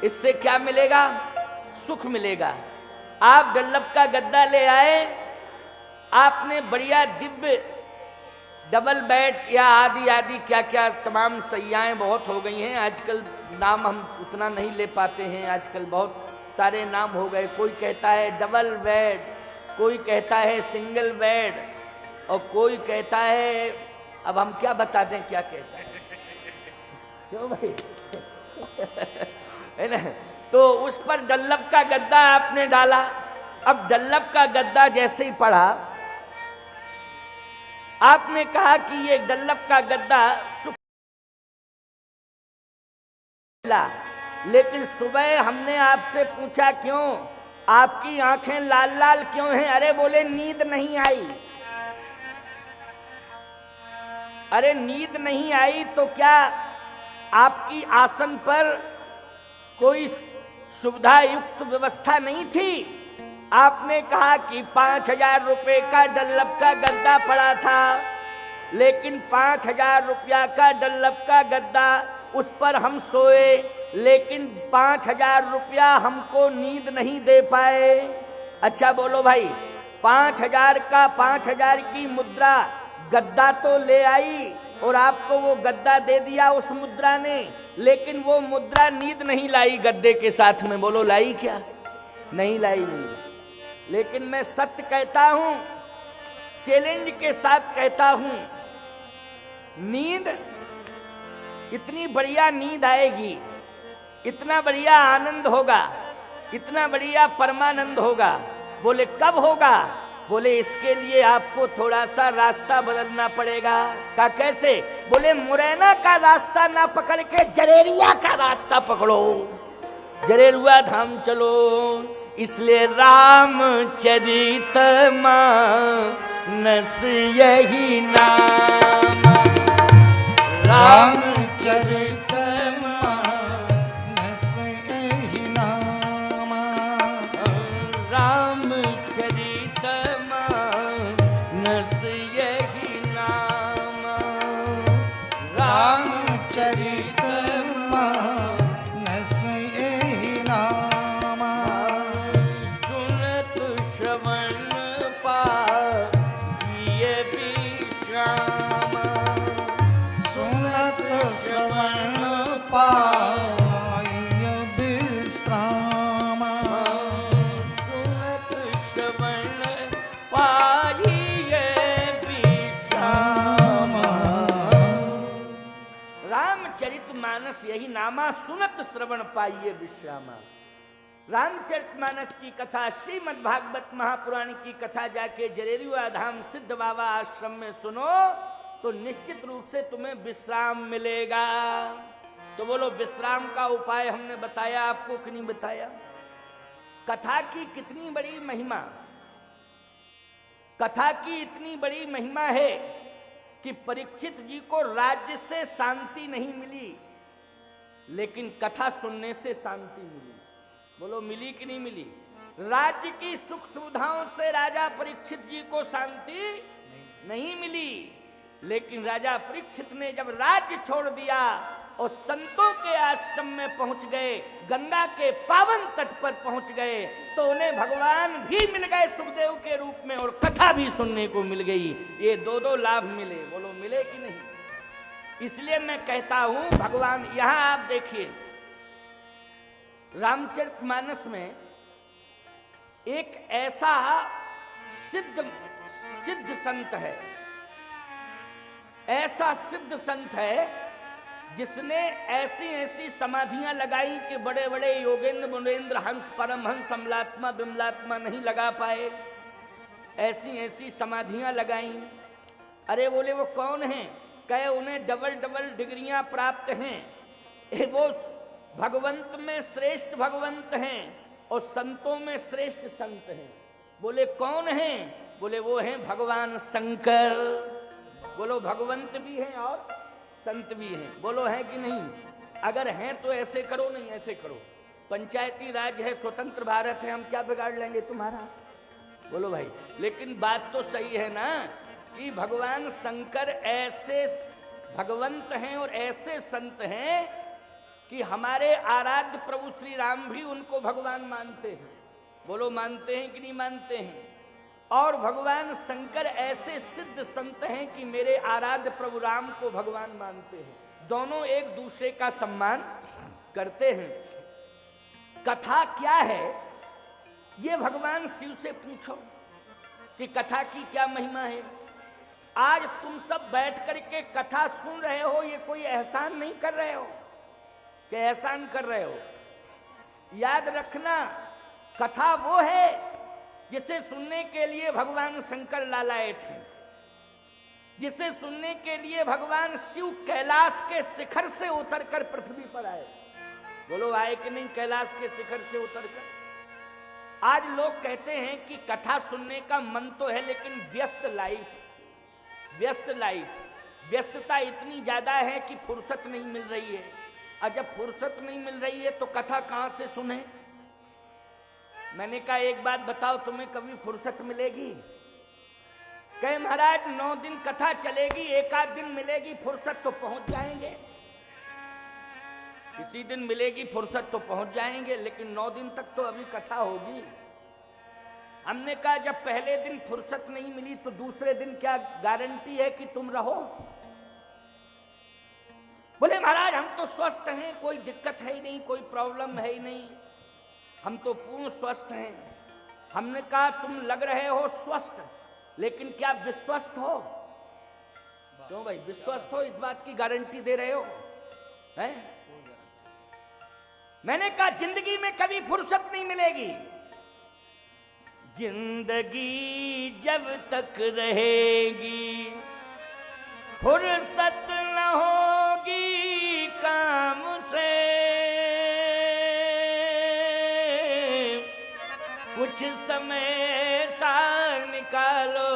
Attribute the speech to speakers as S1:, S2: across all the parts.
S1: इससे क्या मिलेगा? सुख मिलेगा। आप डल्लभ का गद्दा ले आए, आपने बढ़िया दिव्य डबल बेड या आदि आदि क्या क्या तमाम सैयाएँ बहुत हो गई हैं आजकल, नाम हम उतना नहीं ले पाते हैं, आजकल बहुत सारे नाम हो गए। कोई कहता है डबल बेड, कोई कहता है सिंगल बेड, और कोई कहता है, अब हम क्या बता दें क्या कहता है, क्यों भाई है ना। तो उस पर डल्लभ का गद्दा आपने डाला। अब डल्लभ का गद्दा जैसे ही पड़ा, आपने कहा कि ये डल्लभ का गद्दा सुख मिला, लेकिन सुबह हमने आपसे पूछा क्यों, आपकी आंखें लाल लाल क्यों हैं? अरे बोले नींद नहीं आई। अरे नींद नहीं आई तो क्या आपकी आसन पर कोई सुविधा युक्त व्यवस्था नहीं थी? आपने कहा कि 5,000 रुपये का डल्लभ का गद्दा पड़ा था, लेकिन 5,000 रुपया का डल्लभ का गद्दा, उस पर हम सोए, लेकिन 5,000 रुपया हमको नींद नहीं दे पाए। अच्छा बोलो भाई, 5,000 का 5,000 की मुद्रा गद्दा तो ले आई और आपको वो गद्दा दे दिया उस मुद्रा ने, लेकिन वो मुद्रा नींद नहीं लाई गद्दे के साथ में। बोलो लाई क्या? नहीं लाई नींद। लेकिन मैं सत्य कहता हूं, चैलेंज के साथ कहता हूं, नींद इतनी बढ़िया नींद आएगी, इतना बढ़िया आनंद होगा, इतना बढ़िया परमानंद होगा। बोले कब होगा? बोले इसके लिए आपको थोड़ा सा रास्ता बदलना पड़ेगा। का कैसे? बोले मुरैना का रास्ता ना पकड़ के जरेरुआ का रास्ता पकड़ो, जरेरुआ धाम चलो। इसलिए रामचरित मानस यही नाम,
S2: रामचरित मानस यही नाम,
S1: रामचरित मानस यही नाम,
S2: रामचरित मानस यही नाम।
S1: सुनत श्रवण पाइय विश्राम,
S2: सुनत श्रवण पाइय विश्राम,
S1: सुनत श्रवण पाइय विश्राम। रामचरितमानस यही नामा, सुनत श्रवण पाइए विश्रामा। रामचरितमानस की कथा, श्रीमद् भागवत महापुराण की कथा जाके जरेरुआ धाम सिद्ध बाबा आश्रम में सुनो तो निश्चित रूप से तुम्हें विश्राम मिलेगा। तो बोलो विश्राम का उपाय हमने बताया आपको कि नहीं बताया? कथा की कितनी बड़ी महिमा, कथा की इतनी बड़ी महिमा है कि परीक्षित जी को राज्य से शांति नहीं मिली, लेकिन कथा सुनने से शांति मिली। बोलो मिली कि नहीं मिली? राज्य की सुख सुविधाओं से राजा परीक्षित जी को शांति नहीं मिली, लेकिन राजा परीक्षित ने जब राज्य छोड़ दिया और संतों के आश्रम में पहुंच गए, गंगा के पावन तट पर पहुंच गए, तो उन्हें भगवान भी मिल गए सुखदेव के रूप में और कथा भी सुनने को मिल गई। ये दो दो लाभ मिले। बोलो मिले कि नहीं? इसलिए मैं कहता हूं भगवान, यहां आप देखिए रामचरितमानस में एक ऐसा सिद्ध संत है, ऐसा सिद्ध संत है जिसने ऐसी ऐसी समाधियां लगाई कि बड़े बड़े योगेंद्र मुनेन्द्र हंस परमहंस अमलात्मा बिमलात्मा नहीं लगा पाए। ऐसी ऐसी समाधियां लगाई। अरे बोले वो कौन हैं? कहे उन्हें डबल डबल डिग्रियां प्राप्त हैं, वो भगवंत में श्रेष्ठ भगवंत हैं और संतों में श्रेष्ठ संत हैं। बोले कौन हैं? बोले वो हैं भगवान शंकर। बोलो भगवंत भी हैं और संत भी हैं। बोलो है कि नहीं? अगर हैं तो ऐसे करो, नहीं ऐसे करो। पंचायती राज है, स्वतंत्र भारत है, हम क्या बिगाड़ लेंगे तुम्हारा? बोलो भाई। लेकिन बात तो सही है ना कि भगवान शंकर ऐसे भगवंत हैं और ऐसे संत हैं कि हमारे आराध्य प्रभु श्री राम भी उनको भगवान मानते हैं। बोलो मानते हैं कि नहीं मानते हैं? और भगवान शंकर ऐसे सिद्ध संत हैं कि मेरे आराध्य प्रभु राम को भगवान मानते हैं। दोनों एक दूसरे का सम्मान करते हैं। कथा क्या है ये भगवान शिव से पूछो कि कथा की क्या महिमा है। आज तुम सब बैठ करके कथा सुन रहे हो, ये कोई एहसान नहीं कर रहे हो कि एहसान कर रहे हो। याद रखना, कथा वो है जिसे सुनने के लिए भगवान शंकर लालाए थे, जिसे सुनने के लिए भगवान शिव कैलाश के शिखर से उतरकर पृथ्वी पर आए। बोलो आए कि नहीं कैलाश के शिखर से उतरकर? आज लोग कहते हैं कि कथा सुनने का मन तो है, लेकिन व्यस्तता इतनी ज्यादा है कि फुर्सत नहीं मिल रही है। और जब फुर्सत नहीं मिल रही है तो कथा कहां से सुने? मैंने कहा एक बात बताओ, तुम्हें कभी फुर्सत मिलेगी? कहे महाराज 9 दिन कथा चलेगी, एक आध दिन मिलेगी फुर्सत तो पहुंच जाएंगे, किसी दिन मिलेगी फुर्सत तो पहुंच जाएंगे, लेकिन 9 दिन तक तो अभी कथा होगी। हमने कहा जब पहले दिन फुर्सत नहीं मिली तो दूसरे दिन क्या गारंटी है कि तुम रहो? बोले महाराज हम तो स्वस्थ हैं, कोई दिक्कत है ही नहीं, कोई प्रॉब्लम है ही नहीं, हम तो पूर्ण स्वस्थ हैं। हमने कहा तुम लग रहे हो स्वस्थ, लेकिन क्या विश्वस्त हो? क्यों भाई विश्वस्त हो? इस बात की गारंटी दे रहे हो? हैं? मैंने कहा जिंदगी में कभी फुर्सत नहीं मिलेगी। जिंदगी जब तक रहेगी फुर्सत न होगी काम से, कुछ समय सा निकालो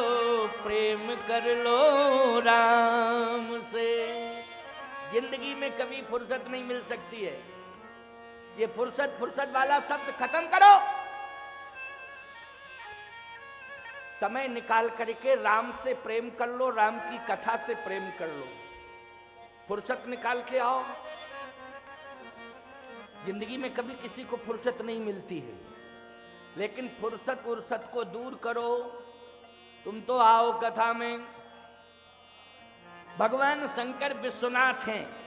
S1: प्रेम कर लो राम से। जिंदगी में कभी फुर्सत नहीं मिल सकती है। ये फुर्सत वाला शब्द खत्म करो। समय निकाल करके राम से प्रेम कर लो, राम की कथा से प्रेम कर लो। फुर्सत निकाल के आओ। जिंदगी में कभी किसी को फुर्सत नहीं मिलती है, लेकिन फुर्सत को दूर करो। तुम तो आओ कथा में। भगवान शंकर विश्वनाथ हैं।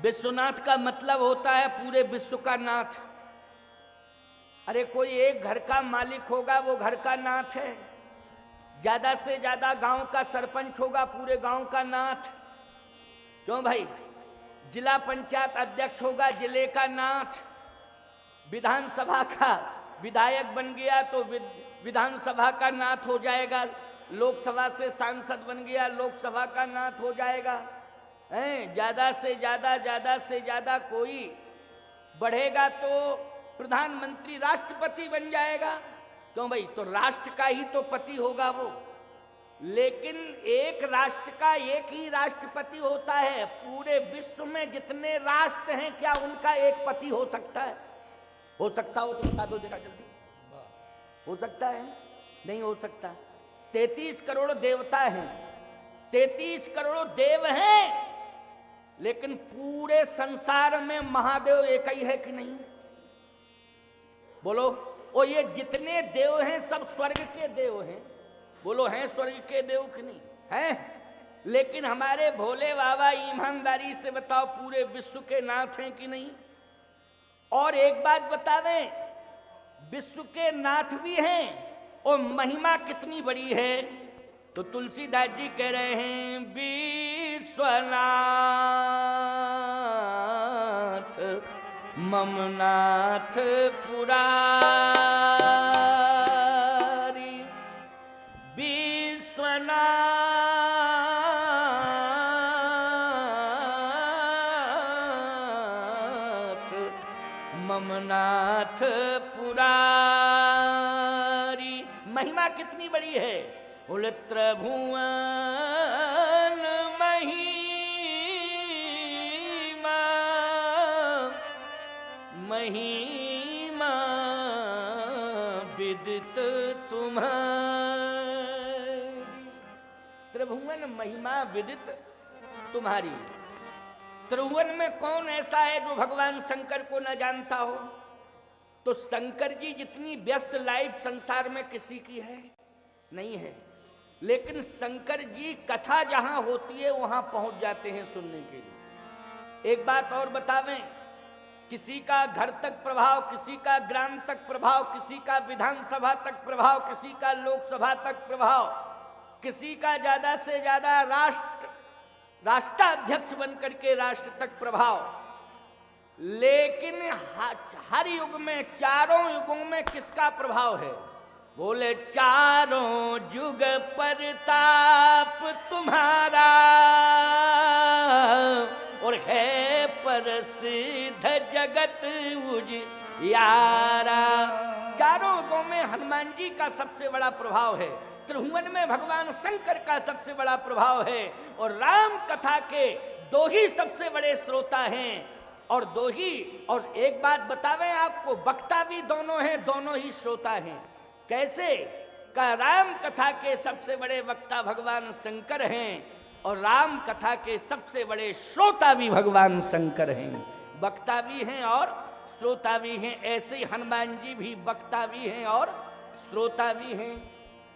S1: विश्वनाथ का मतलब होता है पूरे विश्व का नाथ। अरे कोई एक घर का मालिक होगा वो घर का नाथ है, ज्यादा से ज्यादा गांव का सरपंच होगा पूरे गांव का नाथ। क्यों भाई? जिला पंचायत अध्यक्ष होगा जिले का नाथ। विधानसभा का विधायक बन गया तो विधानसभा का नाथ हो जाएगा। लोकसभा से सांसद बन गया लोकसभा का नाथ हो जाएगा। ज्यादा से ज्यादा कोई बढ़ेगा तो प्रधानमंत्री राष्ट्रपति बन जाएगा। क्यों भाई? तो राष्ट्र का ही तो पति होगा वो। लेकिन एक राष्ट्र का एक ही राष्ट्रपति होता है। पूरे विश्व में जितने राष्ट्र हैं क्या उनका एक पति हो सकता है? हो सकता हो तो बता दो जरा जल्दी। हो सकता है? नहीं हो सकता। 33 करोड़ देवता हैं, 33 करोड़ देव हैं, लेकिन पूरे संसार में महादेव एक ही है कि नहीं? बोलो। और ये जितने देव हैं सब स्वर्ग के देव हैं। बोलो हैं स्वर्ग के देव कि नहीं? हैं। लेकिन हमारे भोले बाबा ईमानदारी से बताओ पूरे विश्व के नाथ हैं कि नहीं? और एक बात बता दें, विश्व के नाथ भी हैं और महिमा कितनी बड़ी है। तो तुलसीदास जी कह रहे हैं विश्वनाथ ममनाथ पुरारी, विश्वनाथ ममनाथ पुरारी। महिमा कितनी बड़ी है। उलत्र भुवन महिमा विदित तुम्हारी। त्रिभुवन महिमा विदित तुम्हारी। त्रिभुवन में कौन ऐसा है जो भगवान शंकर को न जानता हो? तो शंकर जी जितनी व्यस्त लाइफ संसार में किसी की है नहीं है, लेकिन शंकर जी कथा जहां होती है वहां पहुंच जाते हैं सुनने के लिए। एक बात और बतावें, किसी का घर तक प्रभाव, किसी का ग्राम तक प्रभाव, किसी का विधानसभा तक प्रभाव, किसी का लोकसभा तक प्रभाव, किसी का ज्यादा से ज्यादा राष्ट्राध्यक्ष बनकर के राष्ट्र तक प्रभाव, लेकिन हर युग में, चारों युगों में किसका प्रभाव है? बोले चारों युग परताप तुम्हारा और है प्रसिद्ध जगत उजियारा। चारों युगों में हनुमान जी का सबसे बड़ा प्रभाव है, त्रिभुवन में भगवान शंकर का सबसे बड़ा प्रभाव है, और राम कथा के दो ही सबसे बड़े श्रोता हैं, और दो ही। और एक बात बतावें आपको, वक्ता भी दोनों हैं, दोनों ही श्रोता हैं। कैसे? का राम कथा के सबसे बड़े वक्ता भगवान शंकर हैं, और राम कथा के सबसे बड़े श्रोता भी भगवान शंकर हैं। वक्ता भी हैं और श्रोता भी हैं। ऐसे हनुमान जी भी वक्ता भी हैं और श्रोता भी हैं।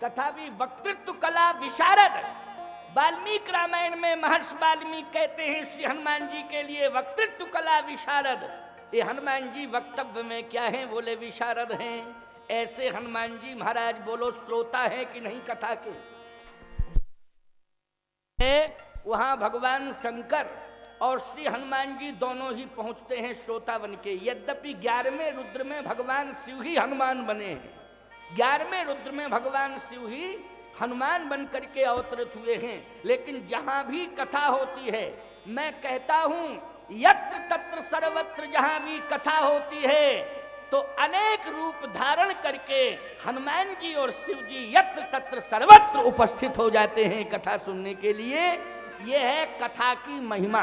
S1: कथा भी वक्तृत्व कला विशारद। वाल्मीकि रामायण में महर्षि वाल्मीकि कहते हैं श्री हनुमान जी के लिए वक्तृत्व कला विशारद। ये हनुमान जी वक्तव्य में क्या हैं? बोले विशारद हैं। ऐसे हनुमान जी महाराज बोलो श्रोता है कि नहीं कथा के? वहां भगवान शंकर और श्री हनुमान जी दोनों ही पहुंचते हैं श्रोता बन के। यद्यपि 11वें रुद्र में भगवान शिव ही हनुमान बने हैं, 11वें रुद्र में भगवान शिव ही हनुमान बन करके अवतरित हुए हैं, लेकिन जहां भी कथा होती है, मैं कहता हूं यत्र तत्र सर्वत्र जहां भी कथा होती है तो अनेक रूप धारण करके हनुमान जी और शिव जी यत्र तत्र सर्वत्र उपस्थित हो जाते हैं कथा सुनने के लिए। यह है कथा की महिमा।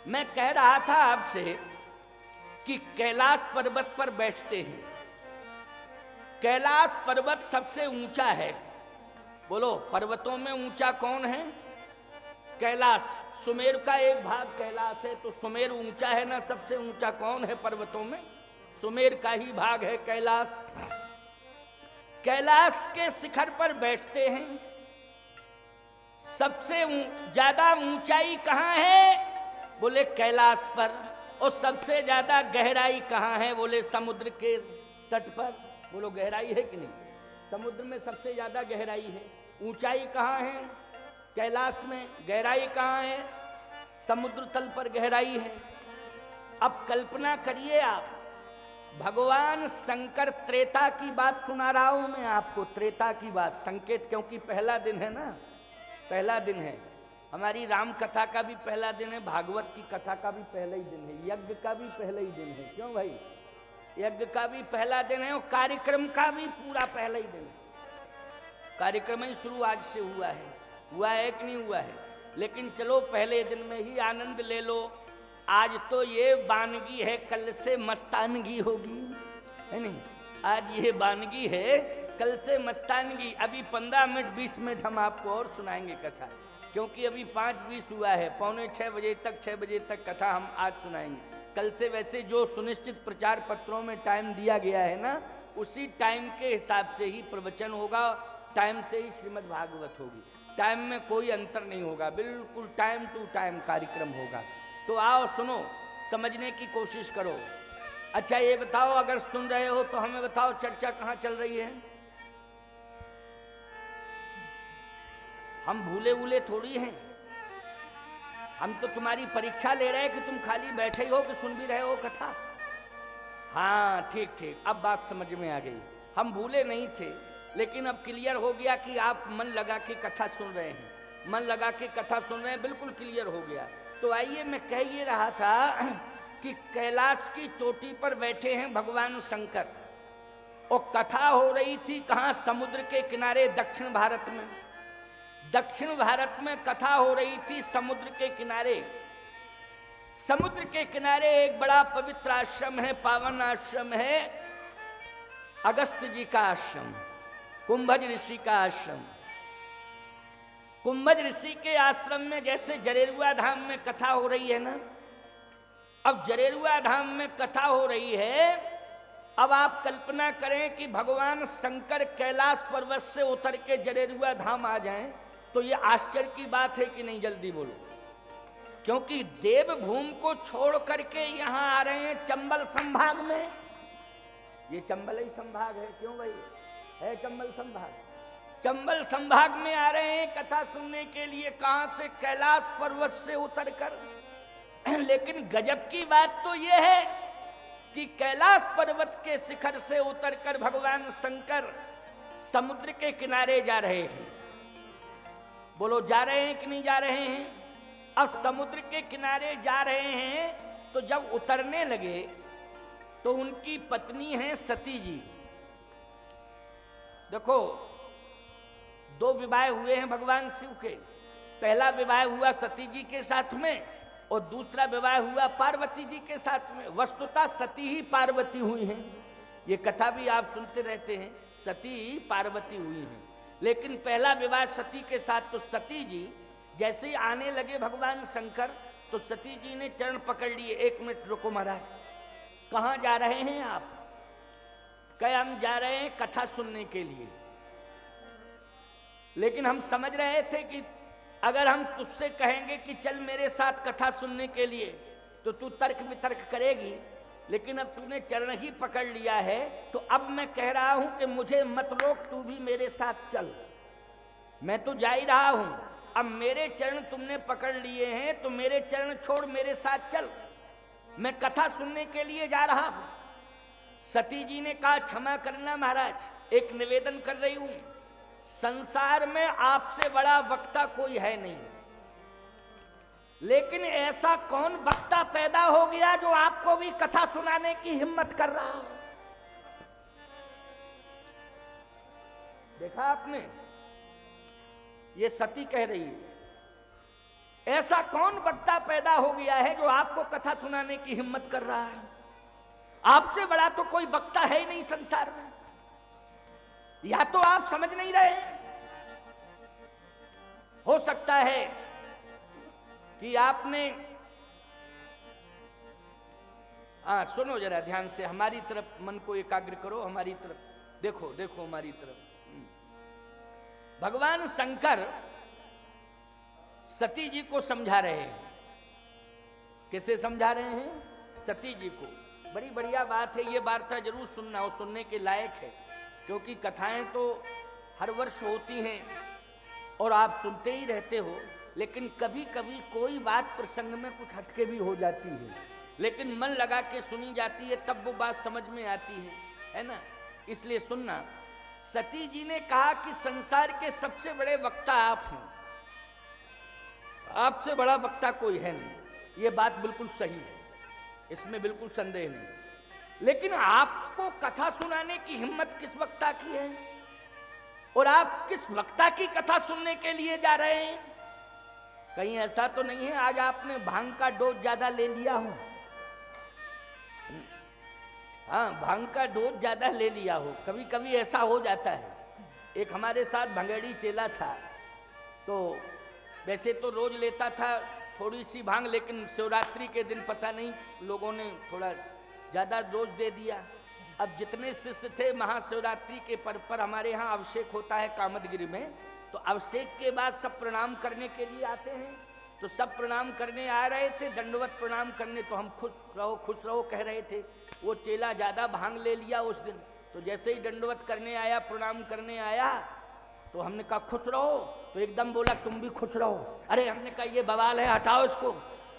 S1: मैं कह रहा था आपसे कि कैलाश पर्वत पर बैठते हैं। कैलाश पर्वत सबसे ऊंचा है। बोलो पर्वतों में ऊंचा कौन है? कैलाश। सुमेर का एक भाग कैलाश है, तो सुमेर ऊंचा है ना। सबसे ऊंचा कौन है पर्वतों में? सुमेर का ही भाग है कैलाश। कैलाश के शिखर पर बैठते हैं। सबसे ज्यादा ऊंचाई कहाँ है? बोले कैलाश पर। और सबसे ज्यादा गहराई कहाँ है? बोले समुद्र के तट पर। बोलो गहराई है कि नहीं? समुद्र में सबसे ज्यादा गहराई है। ऊंचाई कहाँ है? कैलाश में। गहराई कहाँ है? समुद्र तल पर गहराई है। अब कल्पना करिए आप, भगवान शंकर, त्रेता की बात सुना रहा हूं मैं आपको, त्रेता की बात, संकेत, क्योंकि पहला दिन है ना, पहला दिन है। हमारी राम कथा का भी पहला दिन है, भागवत की कथा का भी पहला ही दिन है, यज्ञ का भी पहला ही दिन है। क्यों भाई? यज्ञ का भी पहला दिन है और कार्यक्रम का भी पूरा पहला ही दिन है। कार्यक्रम ही शुरू आज से हुआ है कि नहीं हुआ है? लेकिन चलो पहले दिन में ही आनंद ले लो। आज तो ये वानगी है, कल से मस्तानगी होगी, है नहीं? आज ये वानगी है, कल से मस्तानगी। अभी 15 मिनट 20 मिनट हम आपको और सुनाएंगे कथा, क्योंकि अभी 5:20 हुआ है। 5:45 बजे तक, 6 बजे तक कथा हम आज सुनाएंगे। कल से वैसे जो सुनिश्चित प्रचार पत्रों में टाइम दिया गया है ना, उसी टाइम के हिसाब से ही प्रवचन होगा, टाइम से ही श्रीमद् भागवत होगी। टाइम में कोई अंतर नहीं होगा, बिल्कुल टाइम टू टाइम कार्यक्रम होगा। तो आओ सुनो, समझने की कोशिश करो। अच्छा ये बताओ, अगर सुन रहे हो तो हमें बताओ चर्चा कहाँ चल रही है? हम भूले भूले थोड़ी हैं। हम तो तुम्हारी परीक्षा ले रहे हैं कि तुम खाली बैठे ही हो कि सुन भी रहे हो कथा। हाँ ठीक ठीक, अब बात समझ में आ गई। हम भूले नहीं थे, लेकिन अब क्लियर हो गया कि आप मन लगा के कथा सुन रहे हैं, मन लगा के कथा सुन रहे हैं, बिल्कुल क्लियर हो गया। तो आइए, मैं कह ये रहा था कि कैलाश की चोटी पर बैठे हैं भगवान शंकर, और कथा हो रही थी कहाँ? समुद्र के किनारे, दक्षिण भारत में। दक्षिण भारत में कथा हो रही थी समुद्र के किनारे। समुद्र के किनारे एक बड़ा पवित्र आश्रम है, पावन आश्रम है, अगस्त जी का आश्रम, कुंभज ऋषि का आश्रम। कुंभज ऋषि के आश्रम में जैसे जरेरुआ धाम में कथा हो रही है ना, अब जरेरुआ धाम में कथा हो रही है। अब आप कल्पना करें कि भगवान शंकर कैलाश पर्वत से उतर के जरेरुआ धाम आ जाएं, तो ये आश्चर्य की बात है कि नहीं? जल्दी बोलो। क्योंकि देवभूमि को छोड़ करके यहां आ रहे हैं चंबल संभाग में। ये चंबल ही संभाग है, क्यों भाई? है चंबल संभाग। चंबल संभाग में आ रहे हैं कथा सुनने के लिए। कहां से? कैलाश पर्वत से उतरकर। लेकिन गजब की बात तो यह है कि कैलाश पर्वत के शिखर से उतरकर भगवान शंकर समुद्र के किनारे जा रहे हैं। बोलो, जा रहे हैं कि नहीं जा रहे हैं? अब समुद्र के किनारे जा रहे हैं तो जब उतरने लगे तो उनकी पत्नी है सती जी। देखो, दो विवाह हुए हैं भगवान शिव के। पहला विवाह हुआ सती जी के साथ में और दूसरा विवाह हुआ पार्वती जी के साथ में। वस्तुतः सती ही पार्वती हुई हैं, ये कथा भी आप सुनते रहते हैं, सती ही पार्वती हुई हैं। लेकिन पहला विवाह सती के साथ। तो सती जी जैसे ही आने लगे भगवान शंकर तो सती जी ने चरण पकड़ लिए। 1 मिनट रुको महाराज, कहाँ जा रहे हैं आप? कहे हम जा रहे हैं कथा सुनने के लिए। लेकिन हम समझ रहे थे कि अगर हम तुझसे कहेंगे कि चल मेरे साथ कथा सुनने के लिए तो तू तर्क वितर्क करेगी। लेकिन अब तूने चरण ही पकड़ लिया है तो अब मैं कह रहा हूं कि मुझे मत रोक, तू भी मेरे साथ चल। मैं तो जा ही रहा हूं, अब मेरे चरण तुमने पकड़ लिए हैं तो मेरे चरण छोड़, मेरे साथ चल, मैं कथा सुनने के लिए जा रहा हूं। सती जी ने कहा, क्षमा करना महाराज, एक निवेदन कर रही हूं, संसार में आपसे बड़ा वक्ता कोई है नहीं, लेकिन ऐसा कौन वक्ता पैदा हो गया जो आपको भी कथा सुनाने की हिम्मत कर रहा है? देखा आपने, ये सती कह रही है, ऐसा कौन वक्ता पैदा हो गया है जो आपको कथा सुनाने की हिम्मत कर रहा है? आपसे बड़ा तो कोई वक्ता है ही नहीं संसार में। या तो आप समझ नहीं रहे, हो सकता है कि आपने, सुनो जरा ध्यान से, हमारी तरफ मन को एकाग्र करो, हमारी तरफ देखो, देखो हमारी तरफ। भगवान शंकर सती जी को समझा रहे हैं। किसे समझा रहे हैं? सती जी को। बड़ी बढ़िया बात है, ये वार्ता जरूर सुनना और सुनने के लायक है, क्योंकि कथाएं तो हर वर्ष होती हैं और आप सुनते ही रहते हो। लेकिन कभी कभी कोई बात प्रसंग में कुछ हटके भी हो जाती है, लेकिन मन लगा के सुनी जाती है, तब वो बात समझ में आती है ना? इसलिए सुनना। सती जी ने कहा कि संसार के सबसे बड़े वक्ता आप हैं, आपसे बड़ा वक्ता कोई है नहीं। ये बात बिल्कुल सही है, इसमें बिल्कुल संदेह नहीं। लेकिन आपको कथा सुनाने की हिम्मत किस वक्ता की है? और आप किस वक्ता की कथा सुनने के लिए जा रहे हैं? कहीं ऐसा तो नहीं है आज आपने भांग का डोज ज्यादा ले लिया हो? हाँ, भांग का डोज ज्यादा ले लिया हो, कभी कभी ऐसा हो जाता है। एक हमारे साथ भंगेड़ी चेला था, तो वैसे तो रोज लेता था थोड़ी सी भांग, लेकिन शिवरात्रि के दिन पता नहीं लोगों ने थोड़ा ज्यादा डोज दे दिया। अब जितने शिष्य थे, महाशिवरात्रि के पर्व पर हमारे यहाँ अभिषेक होता है कामदगिरी में, तो अभिषेक के बाद सब प्रणाम करने के लिए आते हैं। तो सब प्रणाम करने आ रहे थे, दंडवत प्रणाम करने, तो हम खुश रहो कह रहे थे। वो चेला ज्यादा भांग ले लिया उस दिन, तो जैसे ही दंडवत करने आया, प्रणाम करने आया, तो हमने कहा खुश रहो, तो एकदम बोला तुम भी खुश रहो। अरे हमने कहा ये बवाल है, हटाओ इसको,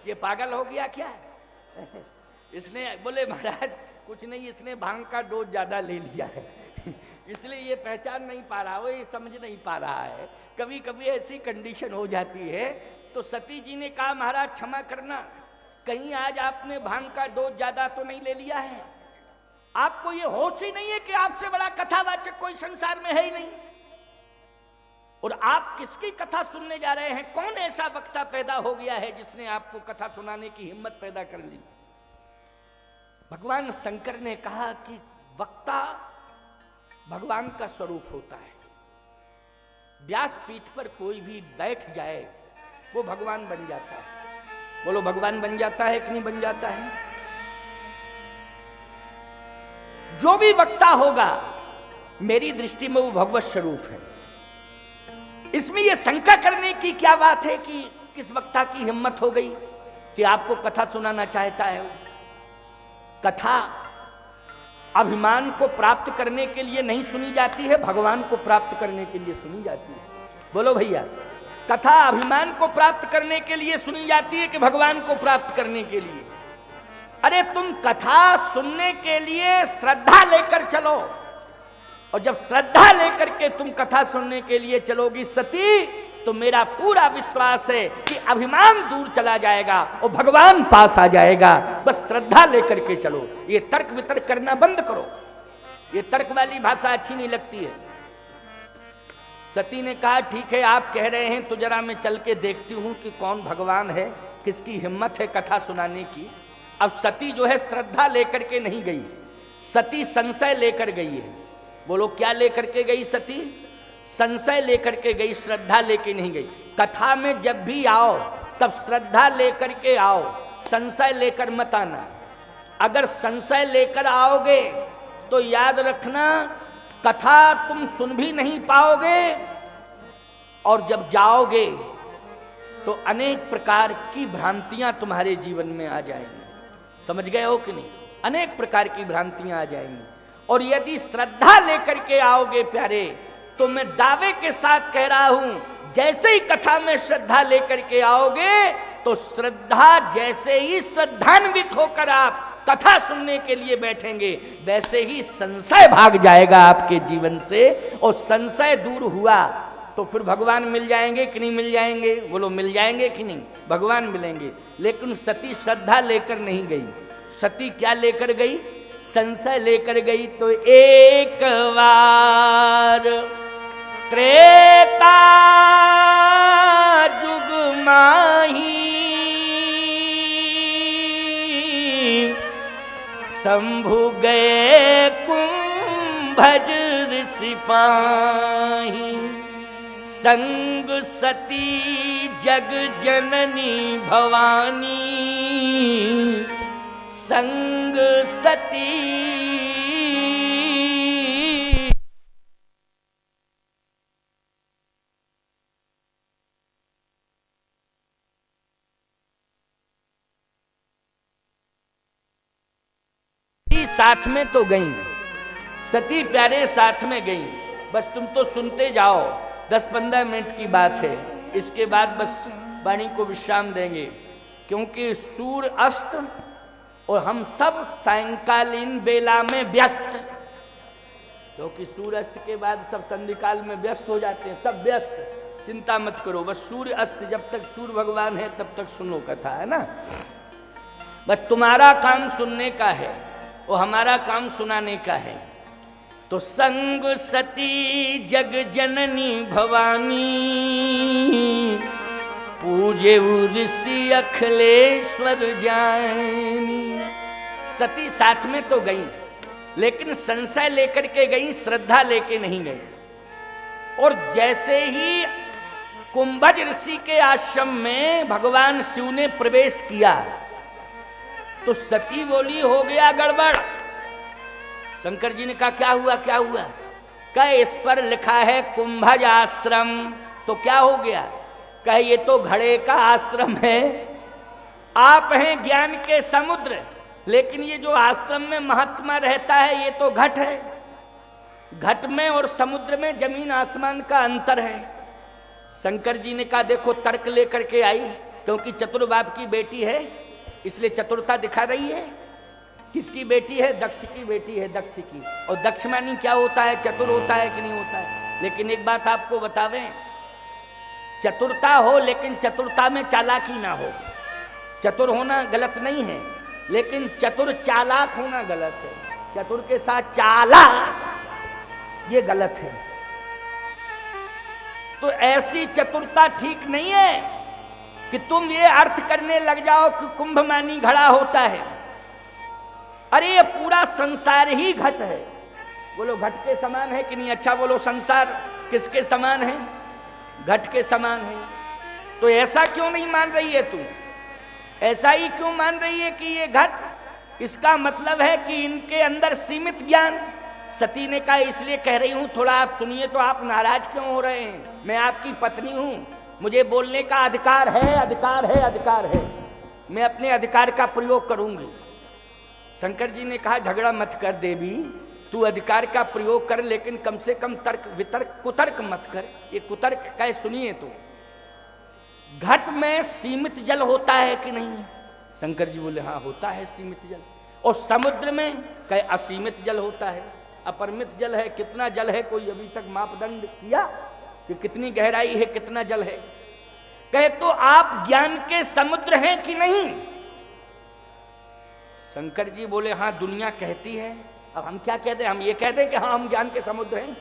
S1: ये पागल हो गया क्या? इसने बोले महाराज कुछ नहीं, इसने भांग का डोज ज्यादा ले लिया है इसलिए ये पहचान नहीं पा रहा हो, ये समझ नहीं पा रहा है। कभी कभी ऐसी कंडीशन हो जाती है। तो सती जी ने कहा महाराज क्षमा करना, कहीं आज आपने भांग का डोज ज्यादा तो नहीं ले लिया है? आपको ये होश ही नहीं है कि आपसे बड़ा कथावाचक कोई संसार में है ही नहीं? और आप किसकी कथा सुनने जा रहे हैं? कौन ऐसा वक्ता पैदा हो गया है जिसने आपको कथा सुनाने की हिम्मत पैदा कर ली? भगवान शंकर ने कहा कि वक्ता भगवान का स्वरूप होता है। व्यासपीठ पर कोई भी बैठ जाए वो भगवान बन जाता है। बोलो भगवान बन जाता है कि नहीं बन जाता है? जो भी वक्ता होगा मेरी दृष्टि में वो भगवत स्वरूप है। इसमें यह शंका करने की क्या बात है कि किस वक्ता की हिम्मत हो गई कि आपको कथा सुनाना चाहता है। कथा अभिमान को प्राप्त करने के लिए नहीं सुनी जाती है, भगवान को प्राप्त करने के लिए सुनी जाती है। बोलो भैया, कथा अभिमान को प्राप्त करने के लिए सुनी जाती है कि भगवान को प्राप्त करने के लिए? अरे तुम कथा सुनने के लिए श्रद्धा लेकर चलो, और जब श्रद्धा लेकर के तुम कथा सुनने के लिए चलोगी सती, तो मेरा पूरा विश्वास है कि अभिमान दूर चला जाएगा और भगवान पास आ जाएगा। बस श्रद्धा लेकर के चलो। ये तर्क वितर्क करना बंद करो, ये तर्क वाली भाषा अच्छी नहीं लगती है। सती ने कहा ठीक है आप कह रहे हैं तो जरा मैं चल के देखती हूं कि कौन भगवान है, किसकी हिम्मत है कथा सुनाने की। अब सती जो है श्रद्धा लेकर के नहीं गई, सती संशय लेकर गई है। बोलो क्या लेकर के गई सती? संशय लेकर के गई, श्रद्धा लेके नहीं गई। कथा में जब भी आओ तब श्रद्धा लेकर के आओ, संशय लेकर मत आना। अगर संशय लेकर आओगे तो याद रखना कथा तुम सुन भी नहीं पाओगे, और जब जाओगे तो अनेक प्रकार की भ्रांतियां तुम्हारे जीवन में आ जाएंगी। समझ गए हो कि नहीं? अनेक प्रकार की भ्रांतियां आ जाएंगी। और यदि श्रद्धा लेकर के आओगे प्यारे, तो मैं दावे के साथ कह रहा हूं, जैसे ही कथा में श्रद्धा लेकर के आओगे तो श्रद्धा जैसे ही श्रद्धान्वित होकर आप कथा सुनने के लिए बैठेंगे, वैसे ही संशय भाग जाएगा आपके जीवन से। और संशय दूर हुआ तो फिर भगवान मिल जाएंगे कि नहीं मिल जाएंगे? बोलो मिल जाएंगे कि नहीं? भगवान मिलेंगे। लेकिन सती श्रद्धा लेकर नहीं गई, सती क्या लेकर गई? संशय लेकर गई। तो एक बार त्रेता जुग माही शंभु गए कुंभज ऋषि पाही, संग सती जग जननी भवानी, संग सती। साथ में तो गई सती प्यारे, साथ में गई। बस तुम तो सुनते जाओ, 10-15 मिनट की बात है, इसके बाद बस वाणी को विश्राम देंगे, क्योंकि सूर्य अस्त और हम सब सायंकालीन बेला में व्यस्त, क्योंकि सूर्य अस्त के बाद सब संध्याकाल में व्यस्त हो जाते हैं, सब व्यस्त। चिंता मत करो, बस सूर्य अस्त, जब तक सूर्य भगवान है तब तक सुनो कथा, है ना। बस तुम्हारा काम सुनने का है और हमारा काम सुनाने का है। तो संग सती जग जननी भवानी, पूजे ऋषि अखिलेश्वर जानी। सती साथ में तो गई, लेकिन संशय लेकर के गई, श्रद्धा लेके नहीं गई। और जैसे ही कुंभज ऋषि के आश्रम में भगवान शिव ने प्रवेश किया तो सती बोली हो गया गड़बड़। शंकर जी ने कहा क्या हुआ क्या हुआ? कह इस पर लिखा है कुंभज आश्रम, तो क्या हो गया? कहे ये तो घड़े का आश्रम है, आप हैं ज्ञान के समुद्र, लेकिन ये जो आश्रम में महात्मा रहता है ये तो घट है। घट में और समुद्र में जमीन आसमान का अंतर है। शंकर जी ने कहा देखो तर्क लेकर के आई, क्योंकि चतुर बाप की बेटी है इसलिए चतुरता दिखा रही है। किसकी बेटी है? दक्ष की बेटी है, दक्ष की। और दक्ष मानी क्या होता है? चतुर होता है कि नहीं होता है? लेकिन एक बात आपको बतावें, चतुरता हो लेकिन चतुरता में चालाकी ना हो। चतुर होना गलत नहीं है, लेकिन चतुर चालाक होना गलत है। चतुर के साथ चालाक ये गलत है। तो ऐसी चतुरता ठीक नहीं है कि तुम ये अर्थ करने लग जाओ कि कुंभ मानी घड़ा होता है। अरे ये पूरा संसार ही घट है। बोलो घट के समान है कि नहीं? अच्छा बोलो संसार किसके समान है? घट के समान है। तो ऐसा क्यों नहीं मान रही है तू? ऐसा ही क्यों मान रही है कि ये घट? इसका मतलब है कि इनके अंदर सीमित ज्ञान। सती ने कहा इसलिए कह रही हूं, थोड़ा आप सुनिए। तो आप नाराज क्यों हो रहे हैं? मैं आपकी पत्नी हूं, मुझे बोलने का अधिकार है, अधिकार है, अधिकार है। मैं अपने अधिकार का प्रयोग करूंगी। शंकर जी ने कहा झगड़ा मत कर देवी, तू अधिकार का प्रयोग कर, लेकिन कम से कम तर्क वितर्क कुतर्क मत कर। ये कुतर्क कहे सुनिए। तो घट में सीमित जल होता है कि नहीं? शंकर जी बोले हाँ होता है सीमित जल। और समुद्र में कहे असीमित जल होता है, अपरिमित जल है। कितना जल है कोई अभी तक मापदंड किया कि कितनी गहराई है, कितना जल है? कहे तो आप ज्ञान के समुद्र हैं कि नहीं? शंकर जी बोले हाँ दुनिया कहती है। अब हम क्या कहते हैं? हम ये कहते हैं कि हाँ हम ज्ञान के समुद्र हैं।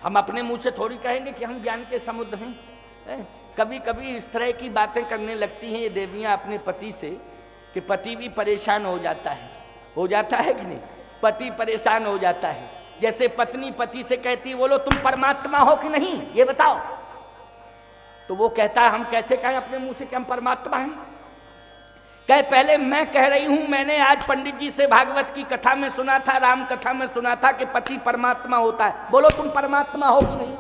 S1: हम अपने मुंह से थोड़ी कहेंगे कि हम ज्ञान के समुद्र हैं। कभी कभी इस तरह की बातें करने लगती हैं ये देवियां अपने पति से कि पति भी परेशान हो जाता है कि नहीं? पति परेशान हो जाता है। जैसे पत्नी पति से कहती है बोलो तुम परमात्मा हो कि नहीं, ये बताओ। तो वो कहता है हम कैसे कहें अपने मुंह से कि हम परमात्मा हैं? कहे पहले मैं कह रही हूं, मैंने आज पंडित जी से भागवत की कथा में सुना था, राम कथा में सुना था कि पति परमात्मा होता है। बोलो तुम परमात्मा हो कि नहीं?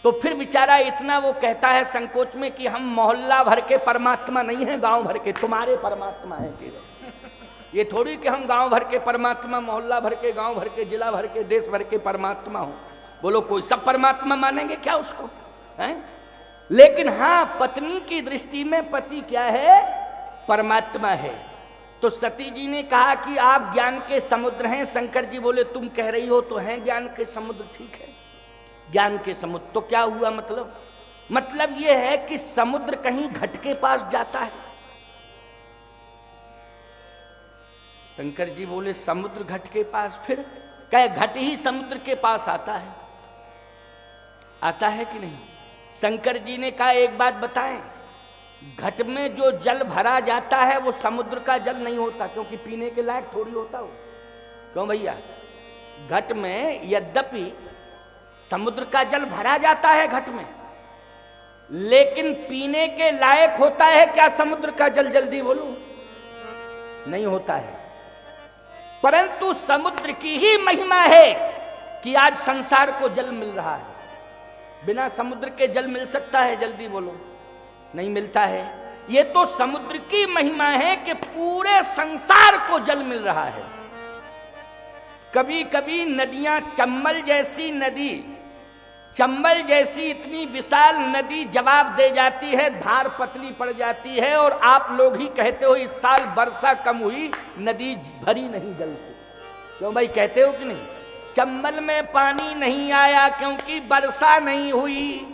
S1: तो फिर बेचारा इतना वो कहता है संकोच में कि हम मोहल्ला भर के परमात्मा नहीं है, गांव भर के तुम्हारे परमात्मा है केवल। ये थोड़ी कि हम गांव भर के परमात्मा, मोहल्ला भर के, गांव भर के, जिला भर के, देश भर के परमात्मा हो। बोलो कोई सब परमात्मा मानेंगे क्या उसको? हैं? लेकिन हाँ पत्नी की दृष्टि में पति क्या है? परमात्मा है। तो सती जी ने कहा कि आप ज्ञान के समुद्र हैं। शंकर जी बोले तुम कह रही हो तो हैं ज्ञान के समुद्र, ठीक है ज्ञान के समुद्र। तो क्या हुआ मतलब यह है कि समुद्र कहीं घट के पास जाता है। शंकर जी बोले समुद्र घट के पास? फिर कहे घट ही समुद्र के पास आता है कि नहीं? शंकर जी ने कहा एक बात बताएं, घट में जो जल भरा जाता है वो समुद्र का जल नहीं होता, क्योंकि पीने के लायक थोड़ी होता हो। क्यों भैया? घट में यद्यपि समुद्र का जल भरा जाता है घट में, लेकिन पीने के लायक होता है क्या समुद्र का जल? जल्दी बोलो, नहीं होता है। परंतु समुद्र की ही महिमा है कि आज संसार को जल मिल रहा है। बिना समुद्र के जल मिल सकता है? जल्दी बोलो, नहीं मिलता है। ये तो समुद्र की महिमा है कि पूरे संसार को जल मिल रहा है। कभी कभी नदियां, चंबल जैसी इतनी विशाल नदी जवाब दे जाती है, धार पतली पड़ जाती है, और आप लोग ही कहते हो इस साल वर्षा कम हुई, नदी भरी नहीं जल से। क्यों भाई कहते हो कि नहीं? चंबल में पानी नहीं आया क्योंकि वर्षा नहीं हुई।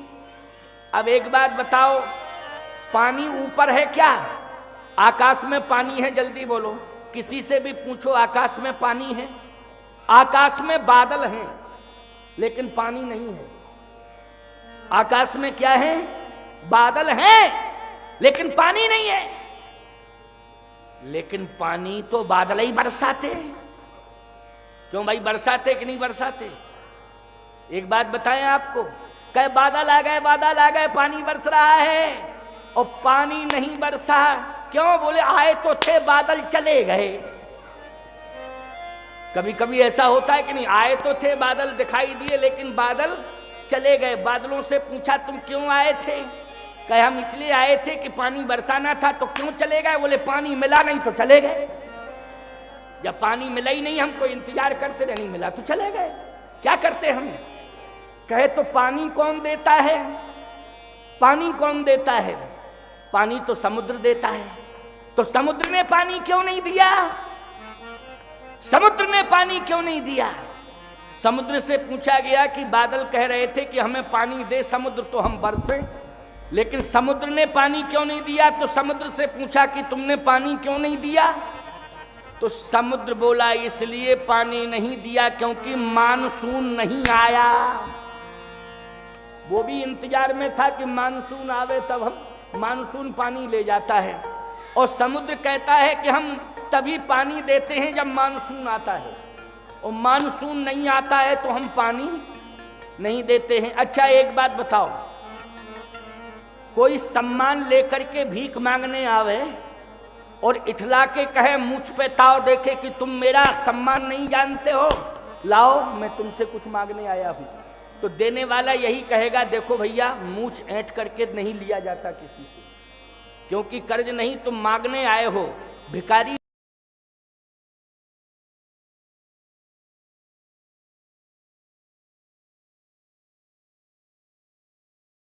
S1: अब एक बात बताओ, पानी ऊपर है क्या? आकाश में पानी है? जल्दी बोलो, किसी से भी पूछो आकाश में पानी है? आकाश में बादल हैं लेकिन पानी नहीं है। आकाश में क्या है? बादल हैं लेकिन पानी नहीं है। लेकिन पानी तो बादल ही बरसाते हैं। क्यों भाई बरसाते कि नहीं बरसाते? एक बात बताएं आपको, कहे बादल आ गए पानी बरस रहा है, और पानी नहीं बरसा। क्यों? बोले आए तो थे बादल चले गए। कभी कभी ऐसा होता है कि नहीं? आए तो थे बादल दिखाई दिए लेकिन बादल चले गए। बादलों से पूछा तुम क्यों आए थे? कहे हम इसलिए आए थे कि पानी बरसाना था। तो क्यों चले गए? बोले पानी मिला नहीं तो चले गए। जब पानी मिला ही नहीं, हमको इंतजार करते रहे, नहीं मिला तो चले गए। क्या करते हम? कहे तो पानी कौन देता है? पानी कौन देता है? पानी तो समुद्र देता है। तो समुद्र ने पानी क्यों नहीं दिया? समुद्र ने पानी क्यों नहीं दिया? समुद्र से पूछा गया कि बादल कह रहे थे कि हमें पानी दे समुद्र तो हम बरसे, लेकिन समुद्र ने पानी क्यों नहीं दिया? तो समुद्र से पूछा कि तुमने पानी क्यों नहीं दिया? तो समुद्र बोला इसलिए पानी नहीं दिया क्योंकि मानसून नहीं आया। वो भी इंतजार में था कि मानसून आवे तब हम मानसून पानी ले जाता है। और समुद्र कहता है कि हम तभी पानी देते हैं जब मानसून आता है, और मानसून नहीं आता है तो हम पानी नहीं देते हैं। अच्छा एक बात बताओ, कोई सम्मान लेकर के भीख मांगने आवे और इठला के कहे मुझ पे ताव देखे कि तुम मेरा सम्मान नहीं जानते हो, लाओ मैं तुमसे कुछ मांगने आया हूं, तो देने वाला यही कहेगा देखो भैया मूछ ऐंठ करके नहीं लिया जाता किसी से, क्योंकि कर्ज नहीं तुम मांगने आए हो। भिखारी